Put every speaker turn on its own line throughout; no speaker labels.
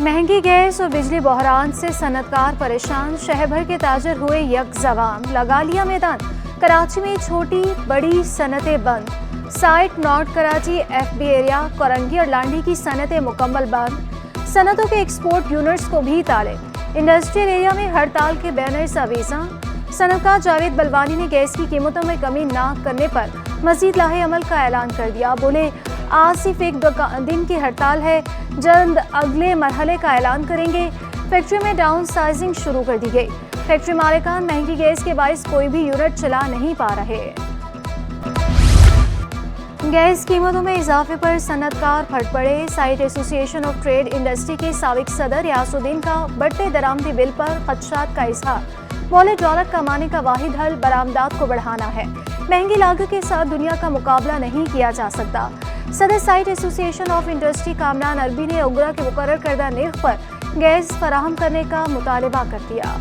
महंगी गैस और बिजली बहरान से सनतकार परेशान, शहर भर के ताजर हुए यकजबान, लगा लिया मैदान। कराची में छोटी बड़ी सनतें बंद, site north Karachi, FB area, Korangi और लांडी की सनतें मुकम्मल बंद। सनतों के एक्सपोर्ट यूनिट्स को भी ताले। इंडस्ट्रियल एरिया में हड़ताल के बैनर्स अवेजा। सनतकार जावेद बलवानी ने गैस की कीमतों में कमी न करने पर मजीद लाहे अमल का ऐलान कर दिया। बोले, आज सिर्फ एक दिन की हड़ताल है, जल्द अगले मरहले का ऐलान करेंगे। फैक्ट्री में डाउन साइजिंग शुरू कर दी गई। फैक्ट्री मालिकान महंगी गैस के बाइस कोई भी यूनिट चला नहीं पा रहे। गैस कीमतों में इजाफे पर सनतकार फट पड़े। Site association of trade industry के साबिक सदर यासुद्दीन का बढ़ते दरामदी बिल पर खदशात का इजहार। बोले, डॉलर कमाने का वाहिद हल बरामदात को बढ़ाना है। महंगी लागत के साथ दुनिया का मुकाबला नहीं किया जा सकता। सदर site association of industry Kamran अरबी ने उगरा के मुकर्रर करदा निर्ख पर गैस फराहम करने का मुतालबा कर दिया।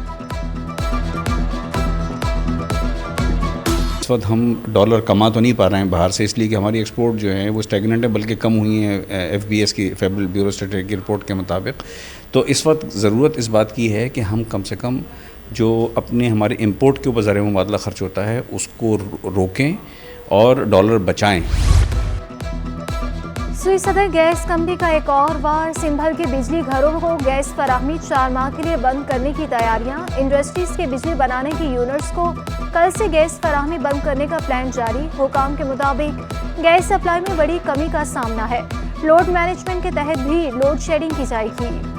इस वक्त हम डॉलर कमा तो नहीं पा रहे हैं बाहर से, इसलिए कि हमारी एक्सपोर्ट जो है वो स्टेगनेंट है, बल्कि कम हुई है FBS की, फेडरल ब्यूरो स्टैटिस्टिक्स की रिपोर्ट के मुताबिक। तो इस वक्त ज़रूरत इस बात की है कि हम कम से कम जो अपने हमारे इंपोर्ट के ऊपर ज़रिए मुबादला खर्च होता है उसको रोकें और डॉलर बचाएं।
सुई सदर गैस कंपनी का एक और वार। सिंध भर के बिजली घरों को गैस फराहमी 4 माह के लिए बंद करने की तैयारियां। इंडस्ट्रीज के बिजली बनाने की यूनिट्स को कल से गैस फराहमी बंद करने का प्लान जारी। हुकाम के मुताबिक गैस सप्लाई में बड़ी कमी का सामना है। लोड मैनेजमेंट के तहत भी लोड शेडिंग की जाएगी।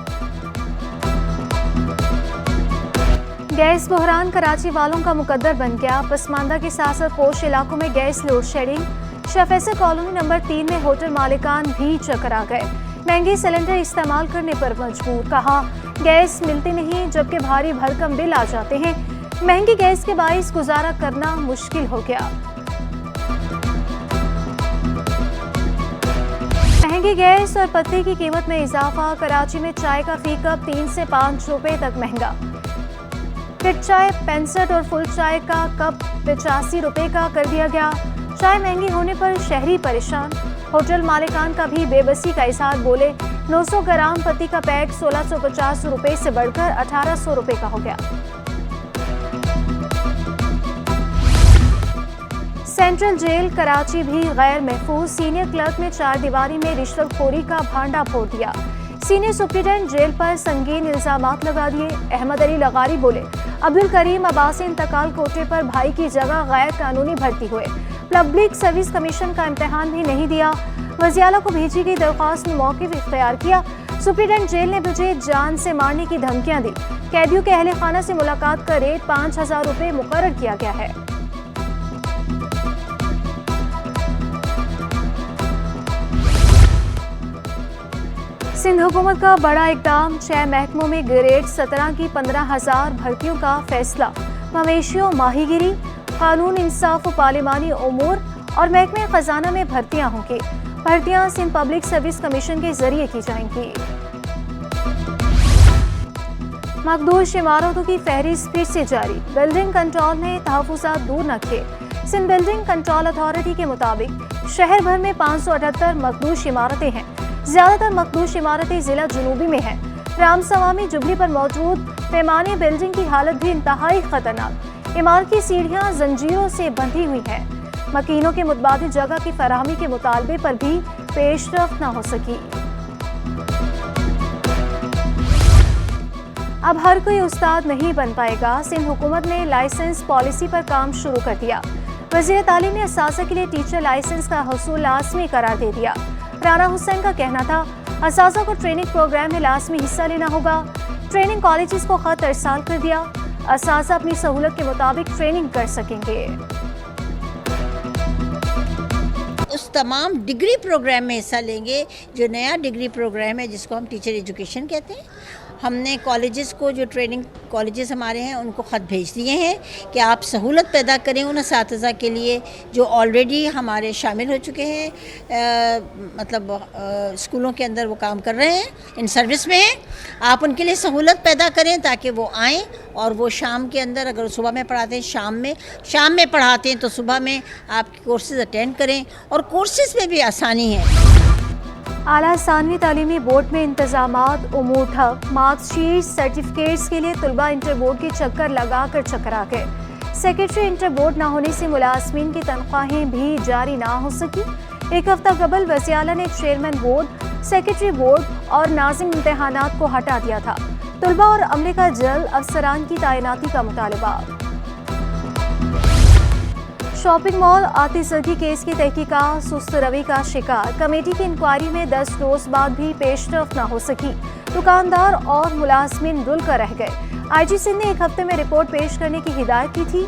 गैस बहरान कराची वालों का मुकद्दर बन गया। पसमानदा के साथ पोश इलाकों में गैस लोड शेडिंग। शफैसर कॉलोनी नंबर 3 में होटल मालिकान भी चकरा गए। महंगे सिलेंडर इस्तेमाल करने पर मजबूर। कहा, गैस मिलती नहीं जबकि भारी भरकम बिल आ जाते हैं। महंगी गैस के बाइस गुजारा करना मुश्किल हो गया। महंगी गैस और पत्ते की कीमत में इजाफा। कराची में चाय का फी कप 3 से 5 रुपए तक महंगा। फिट चाय 65 और फुल चाय का कप 85 रुपए का कर दिया गया। चाय महंगी होने पर शहरी परेशान। होटल मालिकान का भी बेबसी का इजहार। बोले, 900 ग्राम पत्ती का पैक 1650 रुपए से बढ़कर 1800 रुपए का हो गया। सेंट्रल जेल कराची भी गैर महफूज। सीनियर क्लर्क ने 4 दीवारी में रिश्वतखोरी का भांडा फोड़ दिया। सीनियर सुप्रीडेंट जेल पर संगीन इल्जामात लगा दिए। अहमद अली लगारी बोले, अब्दुल करीम अब्बासी इंतकाल कोटे पर भाई की जगह गैर कानूनी भर्ती हुए। पब्लिक सर्विस कमीशन का इम्तिहान भी नहीं दिया। वज़ियाला को भेजी गई दरख्वास्त में मौक़िफ़ इख्तियार किया। सुप्रीडेंट जेल ने मुझे जान से मारने की धमकियां दी। कैदियों के अहले खाना से मुलाकात का रेट 5000 रुपये मुकर्रर किया गया है। सिंध हुकूमत का बड़ा इकदाम। 6 महकमों में ग्रेड 17 की 15,000 भर्तियों का फैसला। मवेशियों, माहीगिरी, कानून इंसाफ व पार्लिमानी उमूर और महकमे खजाना में भर्तियां होंगी। भर्तियां सिंध पब्लिक सर्विस कमीशन के जरिए की जाएंगी। मकदूश इमारतों की फहरिस्त फिर से जारी। बिल्डिंग कंट्रोल ने तहफ़्फ़ुज़ात दूर न किए। सिंध बिल्डिंग कंट्रोल अथॉरिटी के मुताबिक शहर भर में 578 मकदूश इमारतें हैं। ज्यादातर मकदूश इमारतें जिला जुनूबी में हैं। रामसवामी जुबली पर मौजूद पैमाने बिल्डिंग की हालत भी इंतहाई खतरनाक। इमारत की सीढ़ियां जंजीरों से बंधी हुई हैं। मकीनों के मुतबादिल जगह की फराहमी के मुतालबे पर भी पेशरफ्त न हो सकी। अब हर कोई उस्ताद नहीं बन पाएगा। सिंध हुकूमत ने लाइसेंस पॉलिसी पर काम शुरू कर दिया। वज़ीर तालीम ने असासा के लिए टीचर लाइसेंस का हसूल लाज़मी करार दे दिया। राना हुसैन का कहना था, असासा को ट्रेनिंग प्रोग्राम में लाज़मी हिस्सा लेना होगा। ट्रेनिंग कॉलेजेस को खत इरसाल कर दिया। असासा अपनी सहूलत के मुताबिक ट्रेनिंग कर सकेंगे।
उस तमाम डिग्री प्रोग्राम में हिस्सा लेंगे जो नया डिग्री प्रोग्राम है जिसको हम टीचर एजुकेशन कहते हैं। हमने कॉलेजेस को, जो ट्रेनिंग कॉलेजेस हमारे हैं, उनको ख़त भेज दिए हैं कि आप सहूलत पैदा करें उन असातिज़ा के लिए जो ऑलरेडी हमारे शामिल हो चुके हैं, मतलब स्कूलों के अंदर वो काम कर रहे हैं, इन सर्विस में हैं। आप उनके लिए सहूलत पैदा करें ताकि वो आएँ और वो शाम के अंदर, अगर सुबह में पढ़ाते हैं शाम में पढ़ाते हैं तो सुबह में आप कोर्सेज़ अटेंड करें। और कोर्सेज़ में भी आसानी है।
आला सानवी तालीमी बोर्ड में इंतजामात उमूर ठप, मार्कशीट सर्टिफिकेट्स के लिए तलबा इंटर बोर्ड के चक्कर लगाकर चकरा गए। सेक्रेटरी इंटर बोर्ड न होने से मुलाजमीन की तनख्वाहें भी जारी ना हो सकी। एक हफ्ता कबल वज़ीर आला ने चेयरमैन बोर्ड, सेक्रेटरी बोर्ड और नाज़िम इम्तिहानात को हटा दिया था। तलबा और अमले का जल्द अफसरान की तैनाती का मुतालबा। शॉपिंग मॉल आतिशगी केस की तहकीकात सुस्त रवि का शिकार, कमेटी की इंक्वायरी में 10 रोज बाद भी पेशरफ न हो सकी। दुकानदार और मुलाजमीन रुल कर रह गए। IG सिंध ने एक हफ्ते में रिपोर्ट पेश करने की हिदायत की थी।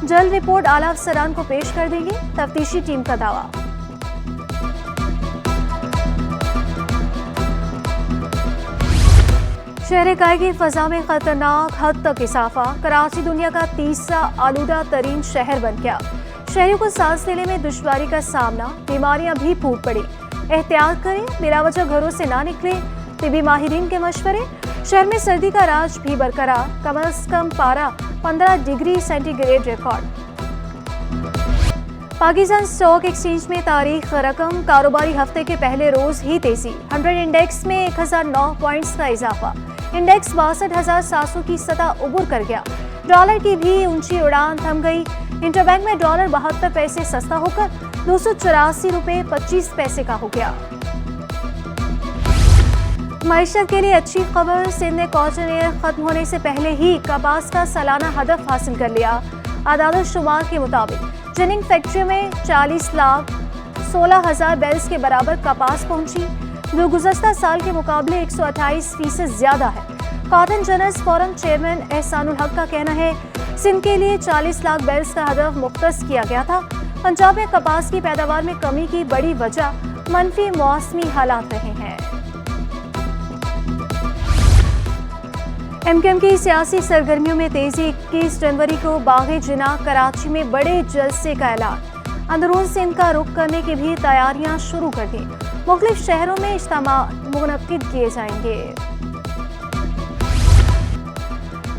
जल्द रिपोर्ट आला अफसरान को पेश कर देंगे, तफ्तीशी टीम का दावा। शहर काय की फजा में खतरनाक हद तक इजाफा, कराची दुनिया का तीसरा आलूदा तरीन शहर बन गया। शहरियों को सांस लेने में दुश्वारी का सामना, बीमारियां भी फूट पड़ी। एहतियात करें, बिला वजह घरों से ना निकले, तिबी माहिरीन के मशवरे। शहर में सर्दी का राज भी बरकरार, कम से कम पारा 15 degree centigrade record. Pakistan stock exchange में तारीख रकम, कारोबारी हफ्ते के पहले रोज ही तेजी। 100 इंडेक्स में 1009 पॉइंट्स का इजाफा, इंडेक्स 62,700 की सतह उबूर कर गया। डॉलर की भी ऊंची उड़ान थम गई। इंटरबैंक में डॉलर 72 पैसे सस्ता होकर 284 रुपए 25 पैसे का हो गया। मईशत के लिए अच्छी खबर, सिंध ने कॉटन एयर खत्म होने से पहले ही कपास का सालाना हदफ हासिल कर लिया। अदालत शुमार के मुताबिक जिनिंग फैक्ट्री में 40,16,000 बैल्स के बराबर कपास पहुंची, जो गुज़श्ता साल के मुकाबले 128% ज्यादा है। Cotton journals forum chairman Ehsanul हक का कहना है, सिंध के लिए 40 लाख बैल्स का हदफ मुख्तस किया गया था। पंजाब में कपास की पैदावार में कमी की बड़ी वजह मनफी मौसमी हालात रहे हैं। MQM की सियासी सरगर्मियों में तेजी, 21 जनवरी को बाग़े जिना कराची में बड़े जलसे का ऐलान। अंदरून सिंध का रुख करने की भी तैयारियां शुरू कर दी। मुख्तलिफ शहरों में इज्तिमा मुनक्किद किए जाएंगे।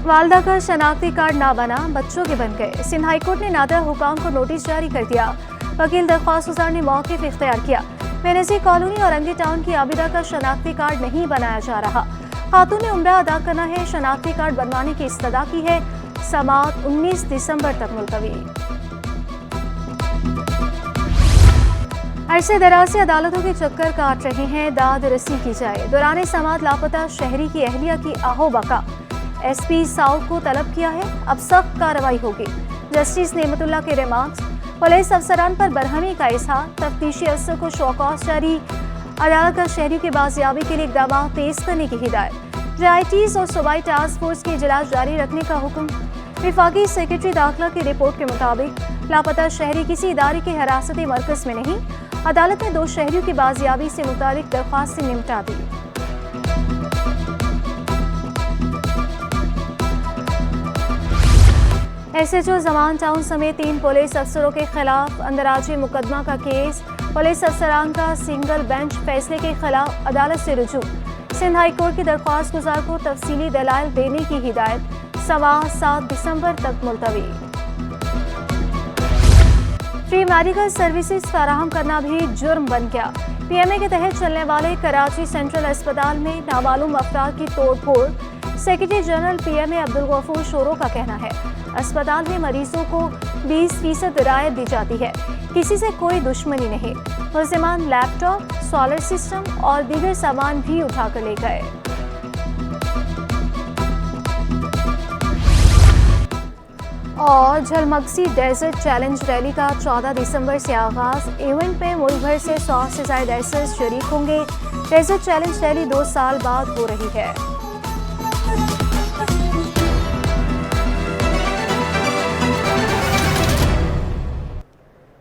वालदा का शनाख्ती कार्ड ना बना, बच्चों के बन गए। सिंध हाईकोर्ट ने नादर हुकाम को नोटिस जारी कर दिया। वकील दरख्वास्त गुजार ने मौक़िफ़ इख्तियार किया। बेनज़ीर कॉलोनी और अंगी टाउन की आबिदा का शनाख्ती कार्ड नहीं बनाया जा रहा। खातून ने उम्रा अदा करना है, शनाख्ती कार्ड बनवाने की इस्तदा की है। समाअत 19 दिसंबर तक मुलतवी। अरसे दराज से अदालतों के चक्कर काट रहे हैं, दाद रसी की जाए। दौरान समाअत लापता शहरी की अहलिया की आहो बका, SP साउथ को तलब किया है, अब सख्त कार्रवाई होगी। जस्टिस नेमतुल्लाह के रिमार्क्स, पुलिस अफसरान पर बरहमी का इजहार, तफ्तीशी अफसर को शौकौस जारी। अदालत का शहरियों की बाजियाबी के लिए इक़दाम तेज करने की हिदायत। JITs और सूबाई टास्क फोर्स के इजलास जारी रखने का हुक्म। विफाकी सेक्रेटरी दाखिला की रिपोर्ट के मुताबिक लापता शहरी किसी इदारे के हिरासती मरकज़ में नहीं। अदालत ने 2 शहरियों की बाजियाबी से मुतालिक दरख्वास्त से निपटा दी। SHO जमान टाउन समेत 3 पुलिस अफसरों के खिलाफ अंदराजी मुकदमा का केस। पुलिस अफसरान का सिंगल बेंच फैसले के खिलाफ अदालत से रुजू। सिंध हाई कोर्ट की दरख्वास्त गुजार को तफसीली दलाइल देने की हिदायत। समाअत 7 दिसंबर तक मुलतवी। फ्री मेडिकल सर्विसेज फराहम करना भी जुर्म बन गया। PMA के तहत चलने वाले कराची सेंट्रल अस्पताल में नामालूम अफराद की तोड़फोड़। Secretary general PMA Abdul Ghafoor Shoro का कहना है, अस्पताल में मरीजों को 20% रियायत दी जाती है, किसी से कोई दुश्मनी नहीं। मुलजिमान लैपटॉप, सोलर सिस्टम और दीगर सामान भी उठाकर ले गए। और झलमगसी डेजर्ट चैलेंज रैली का 14 दिसंबर से आगाज। इवेंट में मुल्क भर से 100 से ज्यादा रेसर्स शरीक होंगे। डेजर्ट चैलेंज रैली 2 साल बाद हो रही है।